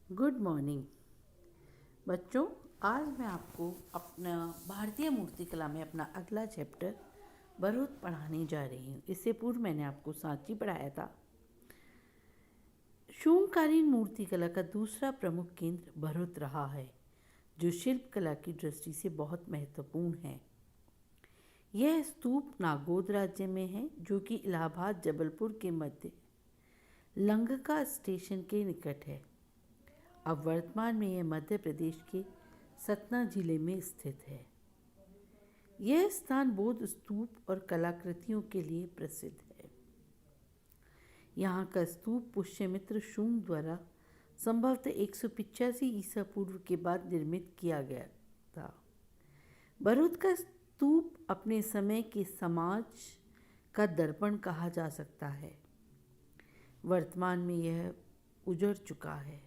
Good morning बच्चों। आज मैं आपको अपना भारतीय मूर्तिकला में अपना अगला चैप्टर भरूच पढ़ाने जा रही हूँ। इससे पूर्व मैंने आपको सांची पढ़ाया था। शून्यकालीन मूर्तिकला का दूसरा प्रमुख केंद्र भरूच रहा है, जो शिल्पकला की दृष्टि से बहुत महत्वपूर्ण है। यह स्तूप नागौद राज्य में है, जो कि इलाहाबाद जबलपुर के मध्य लंगका स्टेशन के निकट है। अब वर्तमान में यह मध्य प्रदेश के सतना जिले में स्थित है। यह स्थान बौद्ध स्तूप और कलाकृतियों के लिए प्रसिद्ध है। यहाँ का स्तूप पुष्यमित्र शुंग द्वारा संभवतः 185 ईसा पूर्व के बाद निर्मित किया गया था। भरूच का स्तूप अपने समय के समाज का दर्पण कहा जा सकता है। वर्तमान में यह उजड़ चुका है।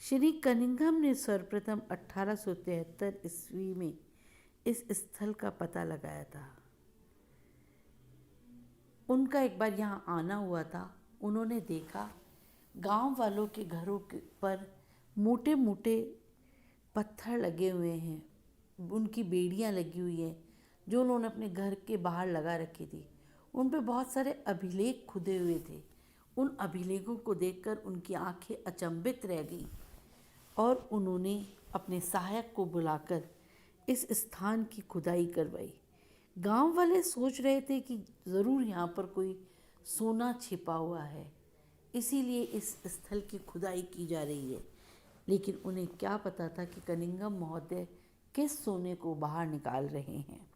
श्री कनिंघम ने सर्वप्रथम 1873 ईस्वी में इस स्थल का पता लगाया था। उनका एक बार यहाँ आना हुआ था। उन्होंने देखा गांव वालों के घरों पर मोटे मोटे पत्थर लगे हुए हैं, उनकी बेड़ियाँ लगी हुई हैं जो उन्होंने अपने घर के बाहर लगा रखी थी। उन पर बहुत सारे अभिलेख खुदे हुए थे। उन अभिलेखों को देखकर उनकी आंखें अचंभित रह गईं और उन्होंने अपने सहायक को बुलाकर इस स्थान की खुदाई करवाई। गांव वाले सोच रहे थे कि ज़रूर यहाँ पर कोई सोना छिपा हुआ है, इसीलिए इस स्थल की खुदाई की जा रही है। लेकिन उन्हें क्या पता था कि कनिंघम महोदय किस सोने को बाहर निकाल रहे हैं।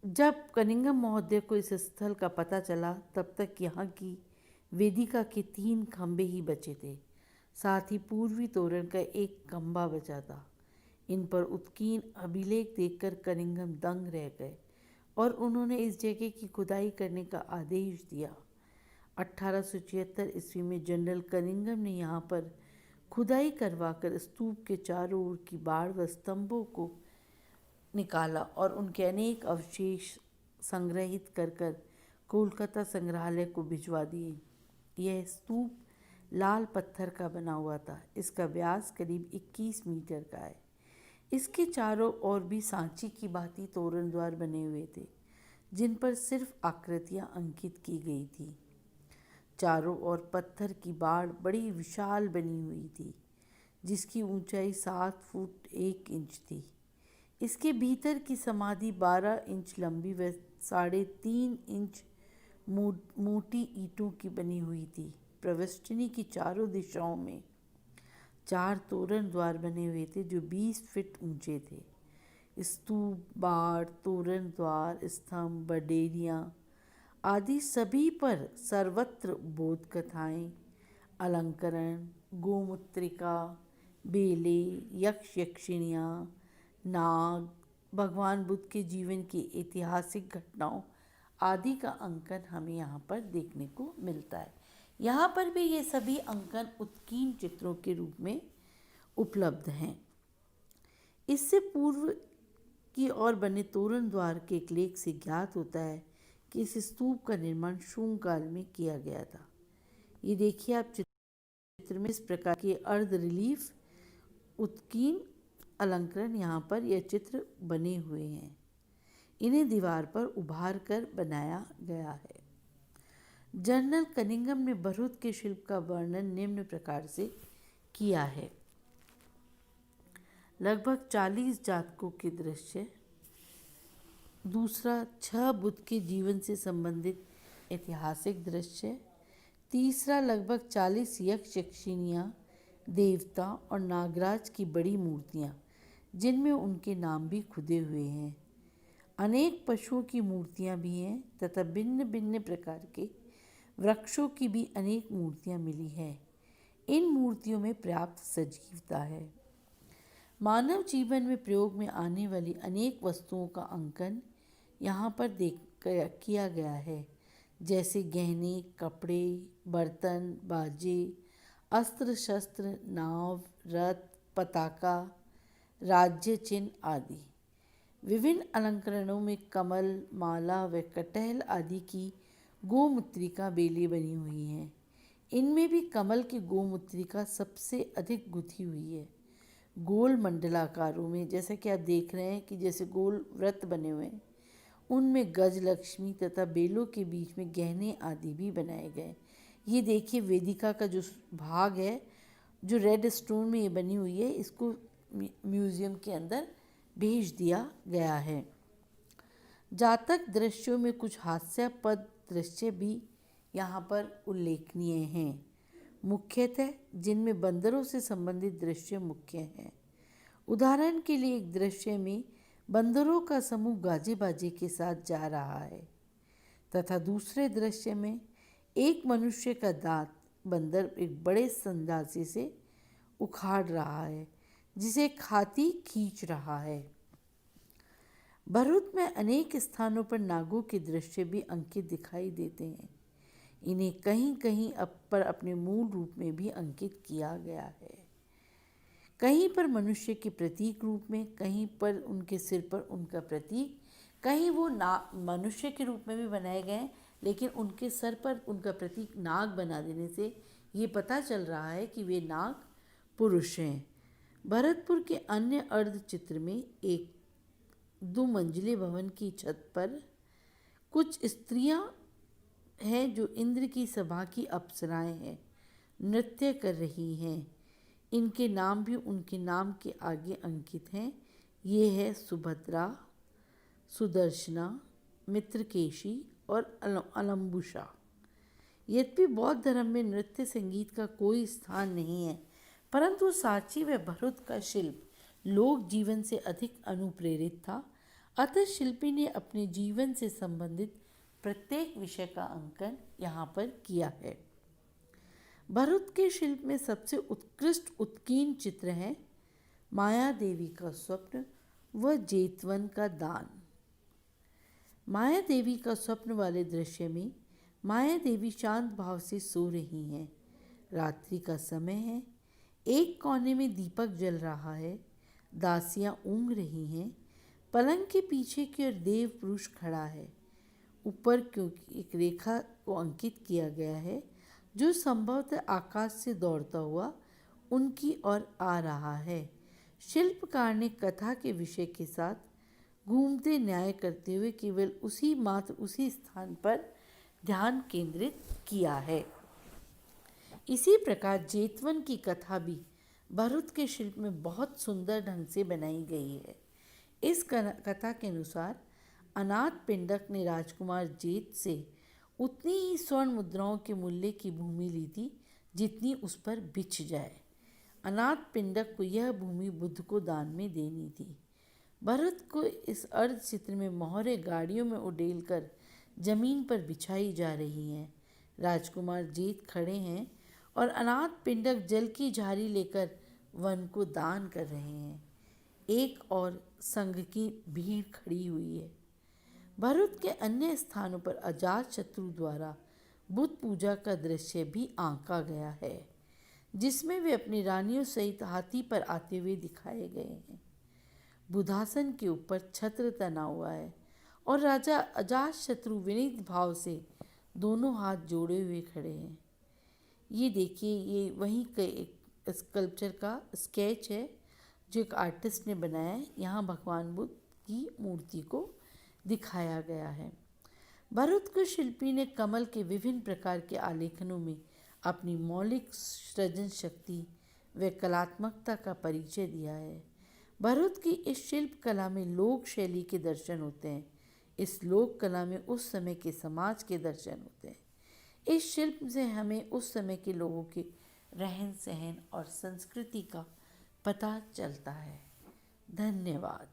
जब कनिंघम महोदय को इस स्थल का पता चला, तब तक यहाँ की वेदिका के 3 खंभे ही बचे थे। साथ ही पूर्वी तोरण का एक खंभा बचा था। इन पर उत्कीर्ण अभिलेख देखकर कनिंघम दंग रह गए और उन्होंने इस जगह की खुदाई करने का आदेश दिया। 1876 ईस्वी में जनरल कनिंघम ने यहाँ पर खुदाई करवाकर स्तूप के चारों ओर की बाड़ व स्तंभों को निकाला और उनके अनेक अवशेष संग्रहित कर कोलकाता संग्रहालय को भिजवा दिए। यह स्तूप लाल पत्थर का बना हुआ था। इसका व्यास करीब 21 मीटर का है। इसके चारों ओर भी सांची की भांति तोरण द्वार बने हुए थे, जिन पर सिर्फ आकृतियां अंकित की गई थी। चारों ओर पत्थर की बाड़ बड़ी विशाल बनी हुई थी, जिसकी ऊंचाई 7 फुट 1 इंच थी। इसके भीतर की समाधि 12 इंच लंबी व 3.5 इंच मोटी ईंटों की बनी हुई थी। प्रविष्टनी की चारों दिशाओं में 4 तोरण द्वार बने हुए थे, जो 20 फीट ऊंचे थे। स्तूप, बाड़, तोरण द्वार, स्तंभ, बडेरियाँ आदि सभी पर सर्वत्र बोध कथाएँ, अलंकरण, गोमुत्रिका, बेले, यक्ष यक्षिणियाँ, नाग, भगवान बुद्ध के जीवन की ऐतिहासिक घटनाओं आदि का अंकन हमें यहाँ पर देखने को मिलता है। यहाँ पर भी ये सभी अंकन उत्कीर्ण चित्रों के रूप में उपलब्ध हैं। इससे पूर्व की ओर बने तोरण द्वार के एक लेख से ज्ञात होता है कि इस स्तूप का निर्माण शुंग काल में किया गया था। ये देखिए आप चित्र में इस प्रकार के अर्ध रिलीफ उत्कीर्ण अलंकरण यहाँ पर यह चित्र बने हुए हैं। इन्हें दीवार पर उभार कर बनाया गया है। जनरल कनिंघम ने भरूच के शिल्प का वर्णन निम्न प्रकार से किया है। लगभग 40 जातकों के दृश्य। दूसरा, 6 बुद्ध के जीवन से संबंधित ऐतिहासिक दृश्य। तीसरा, लगभग 40 यक्ष यक्षिणियाँ, देवता और नागराज की बड़ी मूर्तियाँ, जिनमें उनके नाम भी खुदे हुए हैं। अनेक पशुओं की मूर्तियाँ भी हैं तथा भिन्न भिन्न प्रकार के वृक्षों की भी अनेक मूर्तियाँ मिली हैं। इन मूर्तियों में पर्याप्त सजीवता है। मानव जीवन में प्रयोग में आने वाली अनेक वस्तुओं का अंकन यहाँ पर किया गया है, जैसे गहने, कपड़े, बर्तन, बाजे, अस्त्र शस्त्र, नाव, रथ, पताका, राज्य चिन्ह आदि। विभिन्न अलंकरणों में कमल, माला व कटहल आदि की गोमूत्रिका बेलें बनी हुई हैं। इनमें भी कमल की गोमूत्रिका सबसे अधिक गुथी हुई है। गोल मंडलाकारों में, जैसा कि आप देख रहे हैं कि जैसे गोल व्रत बने हुए हैं, उनमें गजलक्ष्मी तथा बेलों के बीच में गहने आदि भी बनाए गए। ये देखिए वेदिका का जो भाग है, जो रेड स्टोन में ये बनी हुई है, इसको म्यूज़ियम के अंदर भेज दिया गया है। जातक दृश्यों में कुछ हास्यास्पद दृश्य भी यहाँ पर उल्लेखनीय हैं, मुख्यतः जिनमें बंदरों से संबंधित दृश्य मुख्य हैं। उदाहरण के लिए एक दृश्य में बंदरों का समूह गाजे बाजे के साथ जा रहा है तथा दूसरे दृश्य में एक मनुष्य का दांत बंदर एक बड़े संदासे से उखाड़ रहा है, जिसे एक हाथी खींच रहा है। भरूच में अनेक स्थानों पर नागों के दृश्य भी अंकित दिखाई देते हैं। इन्हें कहीं कहीं पर अपने मूल रूप में भी अंकित किया गया है। कहीं पर मनुष्य के प्रतीक रूप में, कहीं पर उनके सिर पर उनका प्रतीक, कहीं वो मनुष्य के रूप में भी बनाए गए हैं, लेकिन उनके सर पर उनका प्रतीक नाग बना देने से ये पता चल रहा है कि वे नाग पुरुष हैं। भरतपुर के अन्य अर्ध चित्र में एक 2 मंजिले भवन की छत पर कुछ स्त्रियां हैं जो इंद्र की सभा की अप्सराएं हैं, नृत्य कर रही हैं। इनके नाम भी उनके नाम के आगे अंकित हैं। ये है सुभद्रा, सुदर्शना, मित्रकेशी और अलम्बुषा। यद्यपि बौद्ध धर्म में नृत्य संगीत का कोई स्थान नहीं है, परंतु सांची व भरूच का शिल्प लोक जीवन से अधिक अनुप्रेरित था। अतः शिल्पी ने अपने जीवन से संबंधित प्रत्येक विषय का अंकन यहाँ पर किया है। भरूच के शिल्प में सबसे उत्कृष्ट उत्कीर्ण चित्र हैं माया देवी का स्वप्न व जेतवन का दान। माया देवी का स्वप्न वाले दृश्य में माया देवी शांत भाव से सो रही हैं। रात्रि का समय है, एक कोने में दीपक जल रहा है, दासियां ऊँघ रही हैं। पलंग के पीछे की ओर देव पुरुष खड़ा है। ऊपर क्योंकि एक रेखा को अंकित किया गया है जो संभवतः आकाश से दौड़ता हुआ उनकी ओर आ रहा है। शिल्पकार ने कथा के विषय के साथ घूमते न्याय करते हुए केवल उसी स्थान पर ध्यान केंद्रित किया है। इसी प्रकार जेतवन की कथा भी भरूच के शिल्प में बहुत सुंदर ढंग से बनाई गई है। इस कथा के अनुसार अनाथ पिंडक ने राजकुमार जेत से उतनी ही स्वर्ण मुद्राओं के मूल्य की भूमि ली थी जितनी उस पर बिछ जाए। अनाथ पिंडक को यह भूमि बुद्ध को दान में देनी थी। भरत को इस अर्ध चित्र में मोहरें गाड़ियों में उड़ेल कर जमीन पर बिछाई जा रही हैं। राजकुमार जेत खड़े हैं और अनाथ पिंडक जल की झारी लेकर वन को दान कर रहे हैं। एक और संघ की भीड़ खड़ी हुई है। भरूच के अन्य स्थानों पर अजातशत्रु द्वारा बुद्ध पूजा का दृश्य भी आंका गया है, जिसमें वे अपनी रानियों सहित हाथी पर आते हुए दिखाए गए हैं। बुधासन के ऊपर छत्र तना हुआ है और राजा अजातशत्रु विनीत भाव से दोनों हाथ जोड़े हुए खड़े हैं। ये देखिए, ये वहीं का एक स्कल्पचर का स्केच है जो एक आर्टिस्ट ने बनाया है। यहाँ भगवान बुद्ध की मूर्ति को दिखाया गया है। भरूच के शिल्पी ने कमल के विभिन्न प्रकार के आलेखनों में अपनी मौलिक सृजन शक्ति व कलात्मकता का परिचय दिया है। भरूच की इस शिल्प कला में लोक शैली के दर्शन होते हैं। इस लोक कला में उस समय के समाज के दर्शन होते हैं। इस शिल्प से हमें उस समय के लोगों के रहन सहन और संस्कृति का पता चलता है। धन्यवाद।